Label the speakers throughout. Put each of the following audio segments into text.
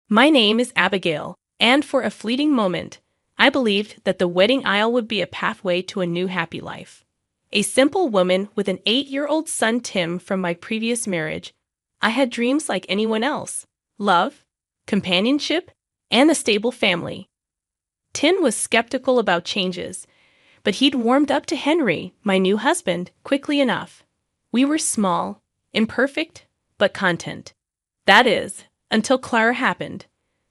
Speaker 1: My name is Abigail, and for a fleeting moment, I believed that the wedding aisle would be a pathway to a new happy life. A simple woman with an 8-year-old son Tim from my previous marriage, I had dreams like anyone else: love, companionship, and a stable family. Tim was skeptical about changes, but he'd warmed up to Henry, my new husband, quickly enough. We were small, imperfect, but content. That is, until Clara happened.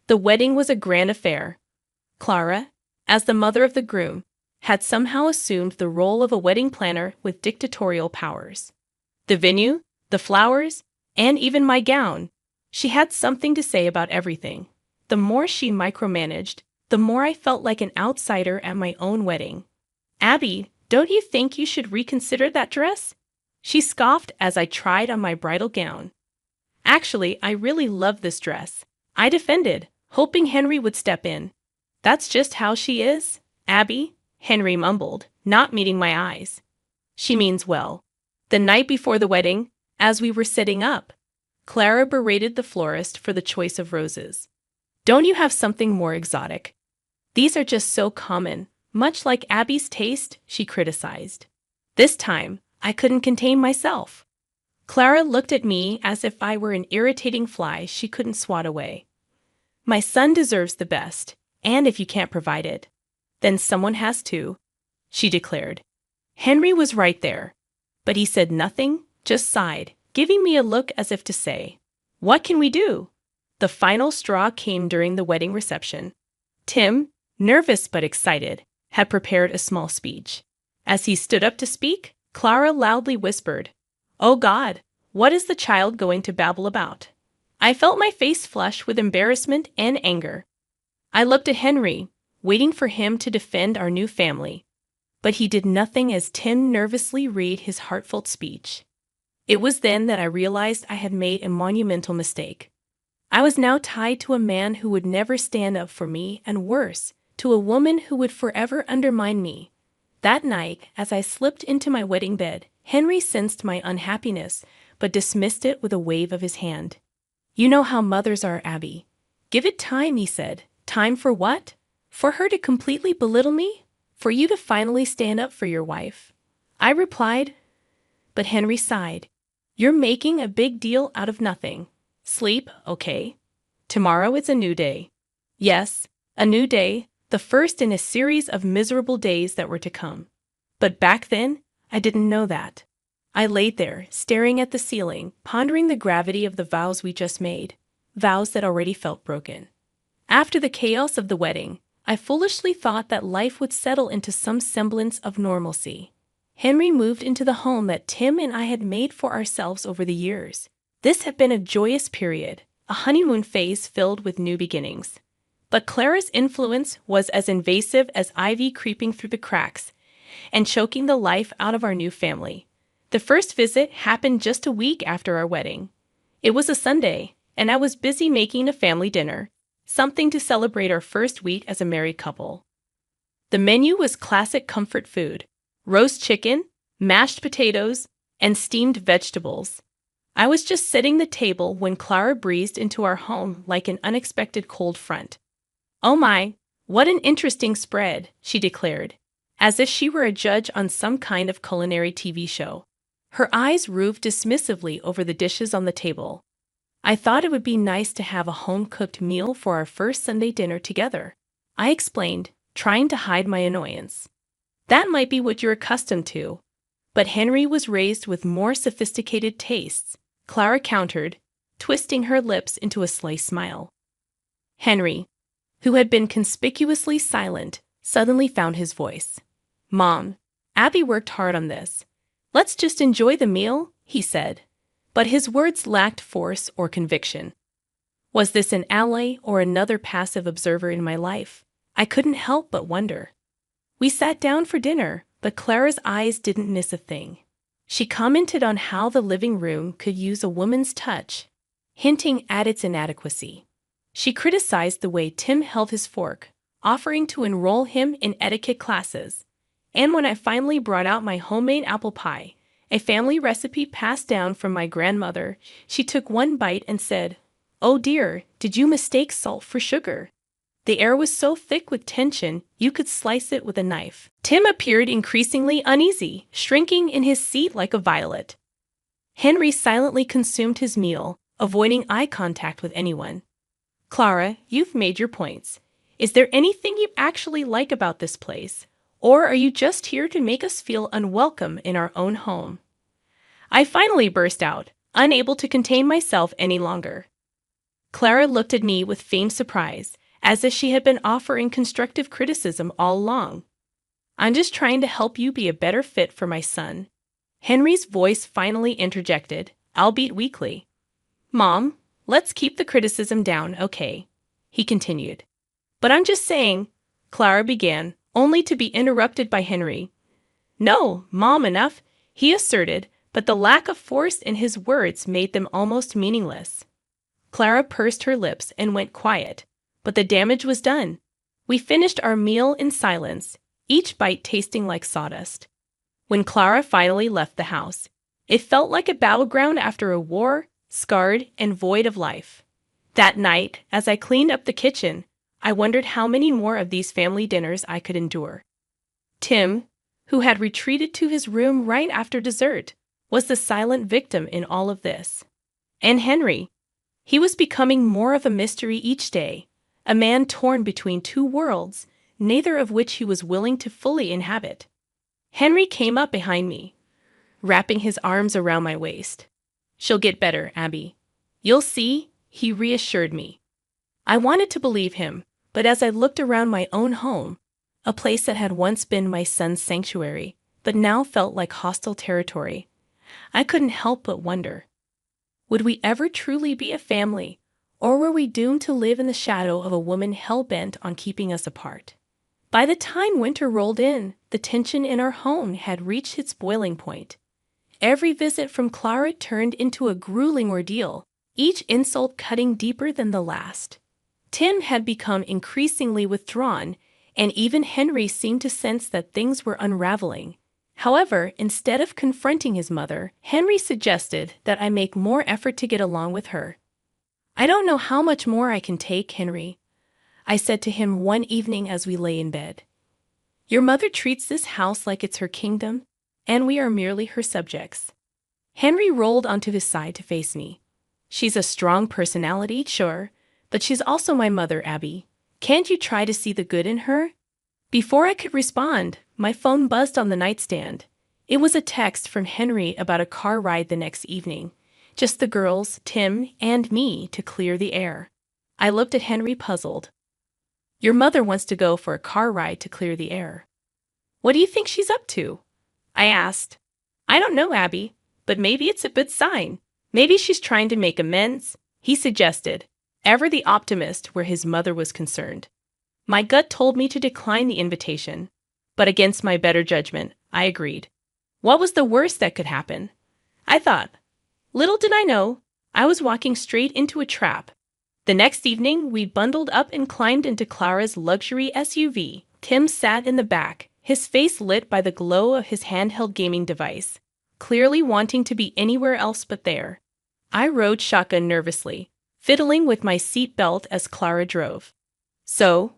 Speaker 1: The wedding was a grand affair. Clara, as the mother of the groom, had somehow assumed the role of a wedding planner with dictatorial powers. The venue, the flowers, and even my gown. She had something to say about everything. The more she micromanaged, the more I felt like an outsider at my own wedding. "Abby, don't you think you should reconsider that dress?" She scoffed as I tried on my bridal gown. "Actually, I really love this dress," I defended, hoping Henry would step in. "That's just how she is, Abby," Henry mumbled, not meeting my eyes. "She means well." The night before the wedding, as we were setting up, Clara berated the florist for the choice of roses. "Don't you have something more exotic? These are just so common, much like Abby's taste," she criticized. This time, I couldn't contain myself. Clara looked at me as if I were an irritating fly she couldn't swat away. "My son deserves the best, and if you can't provide it, then someone has to," she declared. Henry was right there, but he said nothing, just sighed, giving me a look as if to say, "What can we do?" The final straw came during the wedding reception. Tim, nervous but excited, had prepared a small speech. As he stood up to speak, Clara loudly whispered, "Oh God, what is the child going to babble about?" I felt my face flush with embarrassment and anger. I looked at Henry, waiting for him to defend our new family, but he did nothing as Tim nervously read his heartfelt speech. It was then that I realized I had made a monumental mistake. I was now tied to a man who would never stand up for me, and worse, to a woman who would forever undermine me. That night, as I slipped into my wedding bed, Henry sensed my unhappiness, but dismissed it with a wave of his hand. "You know how mothers are, Abby. Give it time," he said. "Time for what? For her to completely belittle me? For you to finally stand up for your wife?" I replied, but Henry sighed. "You're making a big deal out of nothing. Sleep, okay? Tomorrow is a new day." Yes, a new day, the first in a series of miserable days that were to come. But back then, I didn't know that. I laid there, staring at the ceiling, pondering the gravity of the vows we just made, vows that already felt broken. After the chaos of the wedding, I foolishly thought that life would settle into some semblance of normalcy. Henry moved into the home that Tim and I had made for ourselves over the years. This had been a joyous period, a honeymoon phase filled with new beginnings. But Clara's influence was as invasive as ivy creeping through the cracks and choking the life out of our new family. The first visit happened just a week after our wedding. It was a Sunday, and I was busy making a family dinner, something to celebrate our first week as a married couple. The menu was classic comfort food: roast chicken, mashed potatoes, and steamed vegetables. I was just setting the table when Clara breezed into our home like an unexpected cold front. "Oh my, what an interesting spread," she declared, as if she were a judge on some kind of culinary TV show. Her eyes roved dismissively over the dishes on the table. "I thought it would be nice to have a home-cooked meal for our first Sunday dinner together," I explained, trying to hide my annoyance. "That might be what you're accustomed to, but Henry was raised with more sophisticated tastes," Clara countered, twisting her lips into a sly smile. Henry, who had been conspicuously silent, suddenly found his voice. "Mom, Abby worked hard on this. Let's just enjoy the meal," he said. But his words lacked force or conviction. Was this an ally or another passive observer in my life? I couldn't help but wonder. We sat down for dinner, but Clara's eyes didn't miss a thing. She commented on how the living room could use a woman's touch, hinting at its inadequacy. She criticized the way Tim held his fork, offering to enroll him in etiquette classes. And when I finally brought out my homemade apple pie, a family recipe passed down from my grandmother, she took one bite and said, Oh dear, did you mistake salt for sugar? The air was so thick with tension, you could slice it with a knife. Tim appeared increasingly uneasy, shrinking in his seat like a violet. Henry silently consumed his meal, avoiding eye contact with anyone. Clara, you've made your points. Is there anything you actually like about this place? Or are you just here to make us feel unwelcome in our own home? I finally burst out, unable to contain myself any longer. Clara looked at me with feigned surprise, as if she had been offering constructive criticism all along. I'm just trying to help you be a better fit for my son. Henry's voice finally interjected, albeit weakly. Mom, let's keep the criticism down, okay? He continued. But I'm just saying, Clara began, only to be interrupted by Henry. No, Mom, enough, he asserted, but the lack of force in his words made them almost meaningless. Clara pursed her lips and went quiet, but the damage was done. We finished our meal in silence, each bite tasting like sawdust. When Clara finally left the house, it felt like a battleground after a war, scarred and void of life. That night, as I cleaned up the kitchen, I wondered how many more of these family dinners I could endure. Tim, who had retreated to his room right after dessert, was the silent victim in all of this. And Henry, he was becoming more of a mystery each day, a man torn between two worlds, neither of which he was willing to fully inhabit. Henry came up behind me, wrapping his arms around my waist. She'll get better, Abby. You'll see, he reassured me. I wanted to believe him, but as I looked around my own home, a place that had once been my son's sanctuary, but now felt like hostile territory, I couldn't help but wonder. Would we ever truly be a family, or were we doomed to live in the shadow of a woman hell-bent on keeping us apart? By the time winter rolled in, the tension in our home had reached its boiling point. Every visit from Clara turned into a grueling ordeal, each insult cutting deeper than the last. Tim had become increasingly withdrawn, and even Henry seemed to sense that things were unraveling. However, instead of confronting his mother, Henry suggested that I make more effort to get along with her. I don't know how much more I can take, Henry, I said to him one evening as we lay in bed. Your mother treats this house like it's her kingdom, and we are merely her subjects. Henry rolled onto his side to face me. She's a strong personality, sure, but she's also my mother, Abby. Can't you try to see the good in her? Before I could respond, my phone buzzed on the nightstand. It was a text from Henry about a car ride the next evening. Just the girls, Tim, and me to clear the air. I looked at Henry puzzled. Your mother wants to go for a car ride to clear the air. What do you think she's up to? I asked. I don't know, Abby, but maybe it's a good sign. Maybe she's trying to make amends, he suggested, ever the optimist where his mother was concerned. My gut told me to decline the invitation, but against my better judgment, I agreed. What was the worst that could happen? I thought. Little did I know, I was walking straight into a trap. The next evening, we bundled up and climbed into Clara's luxury SUV. Tim sat in the back, his face lit by the glow of his handheld gaming device, clearly wanting to be anywhere else but there. I rode shotgun nervously, fiddling with my seat belt as Clara drove. So,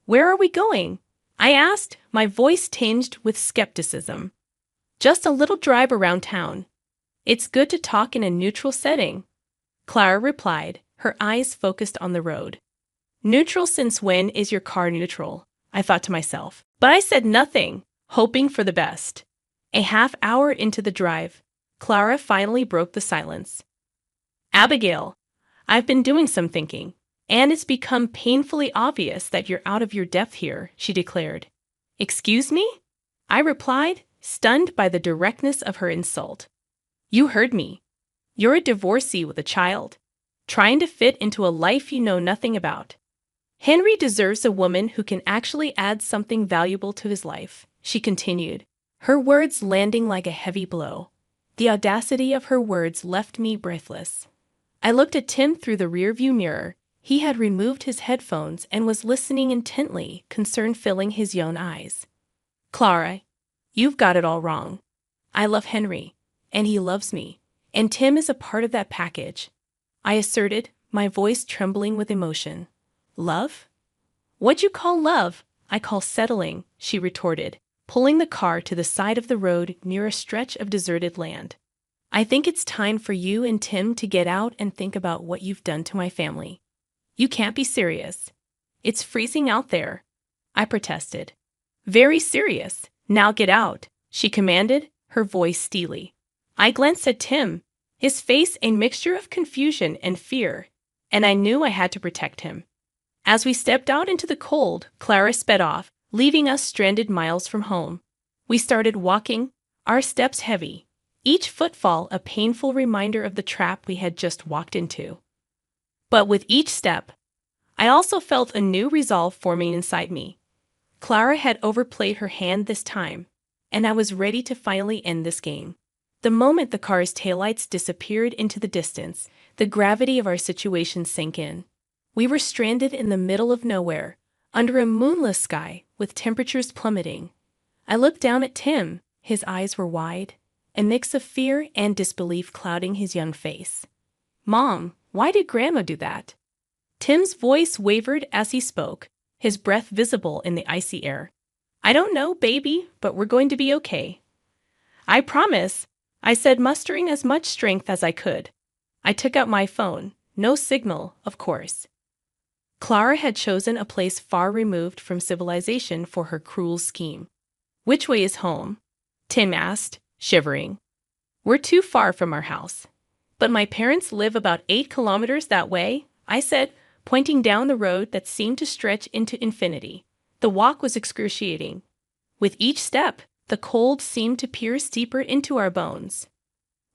Speaker 1: where are we going? I asked, my voice tinged with skepticism. Just a little drive around town. It's good to talk in a neutral setting, Clara replied, her eyes focused on the road. Neutral since when is your car neutral? I thought to myself. But I said nothing, hoping for the best. A half hour into the drive, Clara finally broke the silence. Abigail, I've been doing some thinking, and it's become painfully obvious that you're out of your depth here, she declared. Excuse me? I replied, stunned by the directness of her insult. You heard me. You're a divorcee with a child, trying to fit into a life you know nothing about. Henry deserves a woman who can actually add something valuable to his life, she continued, her words landing like a heavy blow. The audacity of her words left me breathless. I looked at Tim through the rearview mirror. He had removed his headphones and was listening intently, concern filling his young eyes. Clara, you've got it all wrong. I love Henry, and he loves me, and Tim is a part of that package, I asserted, my voice trembling with emotion. Love? What you call love, I call settling, she retorted, pulling the car to the side of the road near a stretch of deserted land. I think it's time for you and Tim to get out and think about what you've done to my family. You can't be serious. It's freezing out there, I protested. Very serious. Now get out, she commanded, her voice steely. I glanced at Tim, his face a mixture of confusion and fear, and I knew I had to protect him. As we stepped out into the cold, Clara sped off, leaving us stranded miles from home. We started walking, our steps heavy, each footfall a painful reminder of the trap we had just walked into. But with each step, I also felt a new resolve forming inside me. Clara had overplayed her hand this time, and I was ready to finally end this game. The moment the car's taillights disappeared into the distance, the gravity of our situation sank in. We were stranded in the middle of nowhere, under a moonless sky, with temperatures plummeting. I looked down at Tim. His eyes were wide, a mix of fear and disbelief clouding his young face. Mom, why did Grandma do that? Tim's voice wavered as he spoke, his breath visible in the icy air. I don't know, baby, but we're going to be okay. I promise, I said, mustering as much strength as I could. I took out my phone. No signal, of course. Clara had chosen a place far removed from civilization for her cruel scheme. Which way is home? Tim asked, shivering. We're too far from our house. But my parents live about 8 kilometers that way, I said, pointing down the road that seemed to stretch into infinity. The walk was excruciating. With each step, the cold seemed to pierce deeper into our bones.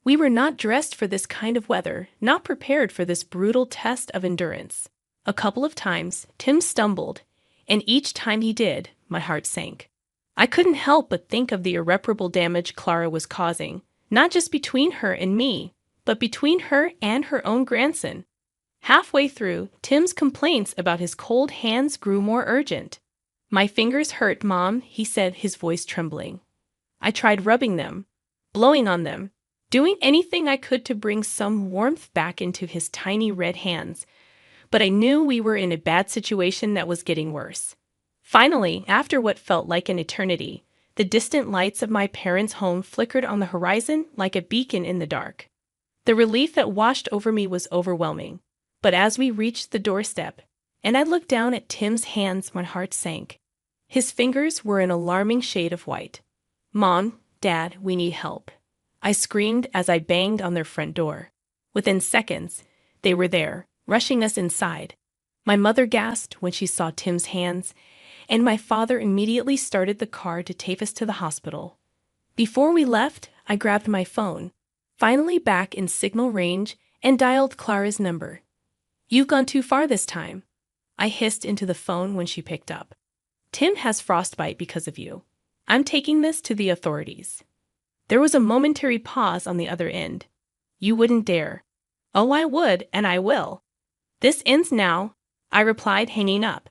Speaker 1: We were not dressed for this kind of weather, not prepared for this brutal test of endurance. A couple of times, Tim stumbled, and each time he did, my heart sank. I couldn't help but think of the irreparable damage Clara was causing, not just between her and me, but between her and her own grandson. Halfway through, Tim's complaints about his cold hands grew more urgent. My fingers hurt, Mom, he said, his voice trembling. I tried rubbing them, blowing on them, doing anything I could to bring some warmth back into his tiny red hands, but I knew we were in a bad situation that was getting worse. Finally, after what felt like an eternity, the distant lights of my parents' home flickered on the horizon like a beacon in the dark. The relief that washed over me was overwhelming. But as we reached the doorstep, and I looked down at Tim's hands, my heart sank. His fingers were an alarming shade of white. Mom, Dad, we need help, I screamed as I banged on their front door. Within seconds, they were there, rushing us inside. My mother gasped when she saw Tim's hands, and my father immediately started the car to take us to the hospital. Before we left, I grabbed my phone, finally back in signal range, and dialed Clara's number. You've gone too far this time, I hissed into the phone when she picked up. Tim has frostbite because of you. I'm taking this to the authorities. There was a momentary pause on the other end. You wouldn't dare. Oh, I would, and I will. This ends now, I replied, hanging up.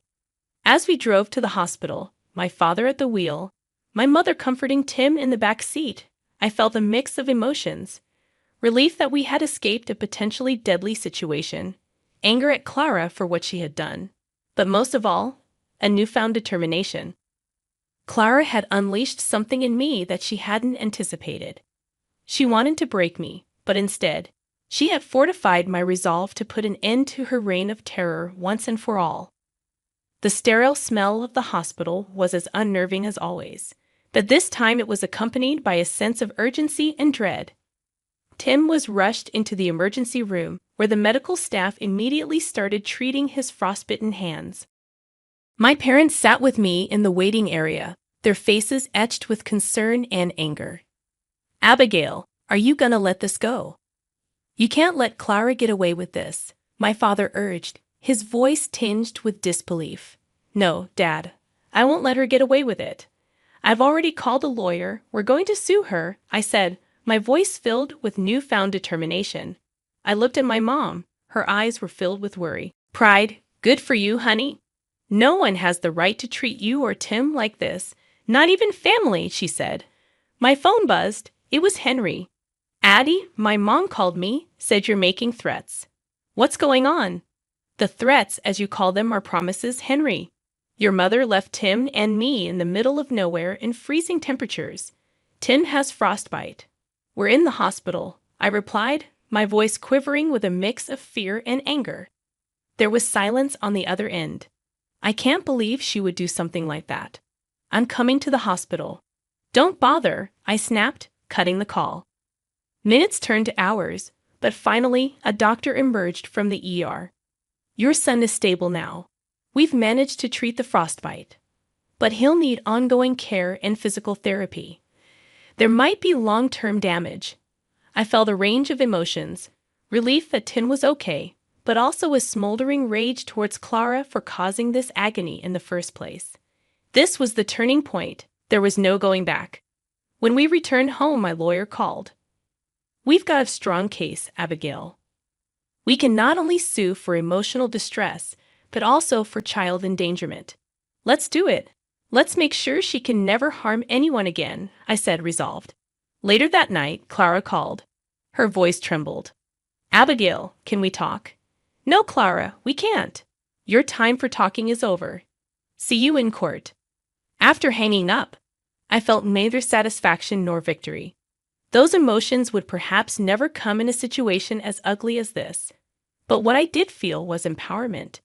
Speaker 1: As we drove to the hospital, my father at the wheel, my mother comforting Tim in the back seat, I felt a mix of emotions. Relief that we had escaped a potentially deadly situation, anger at Clara for what she had done, but most of all, a newfound determination. Clara had unleashed something in me that she hadn't anticipated. She wanted to break me, but instead, she had fortified my resolve to put an end to her reign of terror once and for all. The sterile smell of the hospital was as unnerving as always, but this time it was accompanied by a sense of urgency and dread. Tim was rushed into the emergency room, where the medical staff immediately started treating his frostbitten hands. My parents sat with me in the waiting area, their faces etched with concern and anger. Abigail, are you gonna let this go? You can't let Clara get away with this, my father urged, his voice tinged with disbelief. No, Dad, I won't let her get away with it. I've already called a lawyer. We're going to sue her, I said, my voice filled with newfound determination. I looked at my mom. Her eyes were filled with worry. Pride, good for you, honey. No one has the right to treat you or Tim like this, not even family, she said. My phone buzzed. It was Henry. Addie, my mom called me, said you're making threats. What's going on? The threats, as you call them, are promises, Henry. Your mother left Tim and me in the middle of nowhere in freezing temperatures. Tim has frostbite. We're in the hospital, I replied, my voice quivering with a mix of fear and anger. There was silence on the other end. I can't believe she would do something like that. I'm coming to the hospital. Don't bother, I snapped, cutting the call. Minutes turned to hours, but finally a doctor emerged from the ER. Your son is stable now. We've managed to treat the frostbite. But he'll need ongoing care and physical therapy. There might be long-term damage. I felt a range of emotions, relief that Tim was okay, but also a smoldering rage towards Clara for causing this agony in the first place. This was the turning point. There was no going back. When we returned home, my lawyer called. We've got a strong case, Abigail. We can not only sue for emotional distress, but also for child endangerment. Let's do it. Let's make sure she can never harm anyone again, I said, resolved. Later that night, Clara called. Her voice trembled. Abigail, can we talk? No, Clara, we can't. Your time for talking is over. See you in court. After hanging up, I felt neither satisfaction nor victory. Those emotions would perhaps never come in a situation as ugly as this. But what I did feel was empowerment.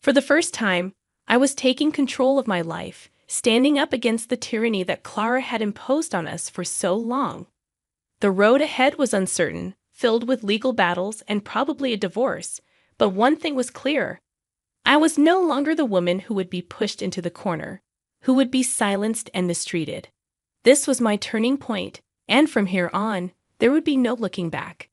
Speaker 1: For the first time, I was taking control of my life, standing up against the tyranny that Clara had imposed on us for so long. The road ahead was uncertain, filled with legal battles and probably a divorce, but one thing was clear. I was no longer the woman who would be pushed into the corner, who would be silenced and mistreated. This was my turning point, and from here on, there would be no looking back.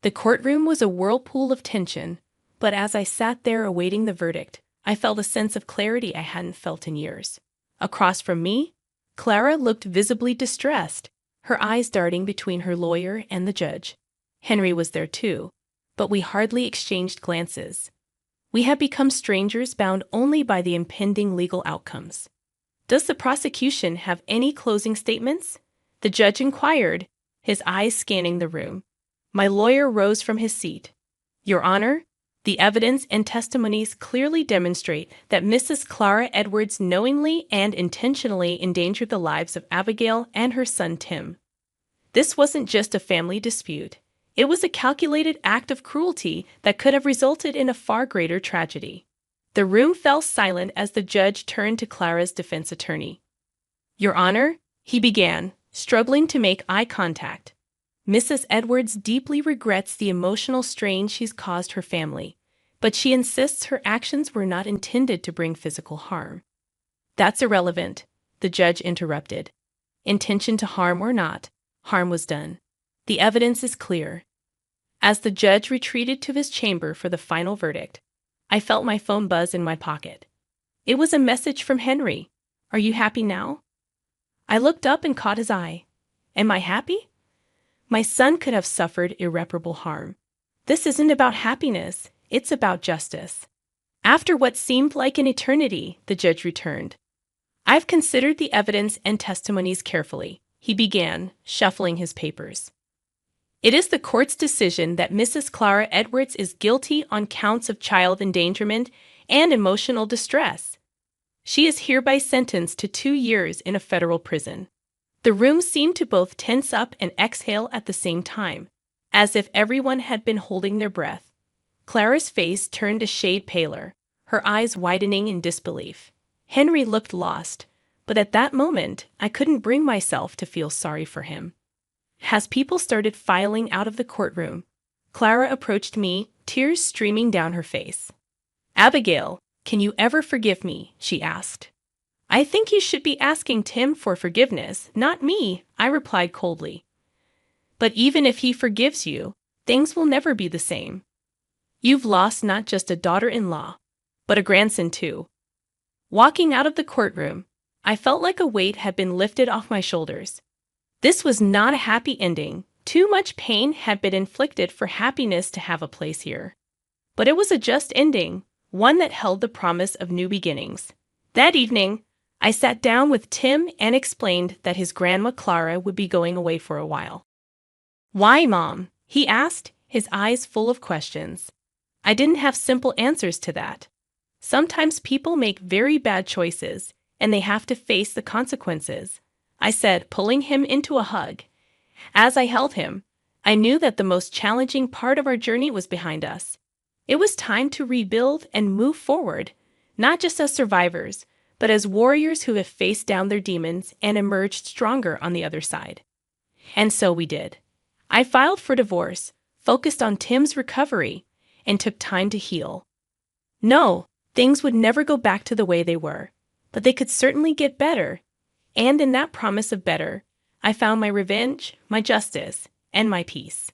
Speaker 1: The courtroom was a whirlpool of tension, but as I sat there awaiting the verdict, I felt a sense of clarity I hadn't felt in years. Across from me, Clara looked visibly distressed, her eyes darting between her lawyer and the judge. Henry was there too, but we hardly exchanged glances. We had become strangers bound only by the impending legal outcomes. Does the prosecution have any closing statements? The judge inquired, his eyes scanning the room. My lawyer rose from his seat. Your Honor, the evidence and testimonies clearly demonstrate that Mrs. Clara Edwards knowingly and intentionally endangered the lives of Abigail and her son Tim. This wasn't just a family dispute. It was a calculated act of cruelty that could have resulted in a far greater tragedy. The room fell silent as the judge turned to Clara's defense attorney. Your Honor, he began, struggling to make eye contact. Mrs. Edwards deeply regrets the emotional strain she's caused her family, but she insists her actions were not intended to bring physical harm. That's irrelevant, the judge interrupted. Intention to harm or not, harm was done. The evidence is clear. As the judge retreated to his chamber for the final verdict, I felt my phone buzz in my pocket. It was a message from Henry. Are you happy now? I looked up and caught his eye. Am I happy? My son could have suffered irreparable harm. This isn't about happiness, it's about justice. After what seemed like an eternity, the judge returned. I've considered the evidence and testimonies carefully, he began, shuffling his papers. It is the court's decision that Mrs. Clara Edwards is guilty on counts of child endangerment and emotional distress. She is hereby sentenced to 2 years in a federal prison. The room seemed to both tense up and exhale at the same time, as if everyone had been holding their breath. Clara's face turned a shade paler, her eyes widening in disbelief. Henry looked lost, but at that moment, I couldn't bring myself to feel sorry for him. As people started filing out of the courtroom, Clara approached me, tears streaming down her face. Abigail, can you ever forgive me? She asked. I think you should be asking Tim for forgiveness, not me, I replied coldly. But even if he forgives you, things will never be the same. You've lost not just a daughter-in-law, but a grandson too. Walking out of the courtroom, I felt like a weight had been lifted off my shoulders. This was not a happy ending. Too much pain had been inflicted for happiness to have a place here. But it was a just ending, one that held the promise of new beginnings. That evening, I sat down with Tim and explained that his grandma Clara would be going away for a while. Why, Mom? He asked, his eyes full of questions. I didn't have simple answers to that. Sometimes people make very bad choices, and they have to face the consequences, I said, pulling him into a hug. As I held him, I knew that the most challenging part of our journey was behind us. It was time to rebuild and move forward, not just as survivors, but as warriors who have faced down their demons and emerged stronger on the other side. And so we did. I filed for divorce, focused on Tim's recovery, and took time to heal. No, things would never go back to the way they were, but they could certainly get better. And in that promise of better, I found my revenge, my justice, and my peace.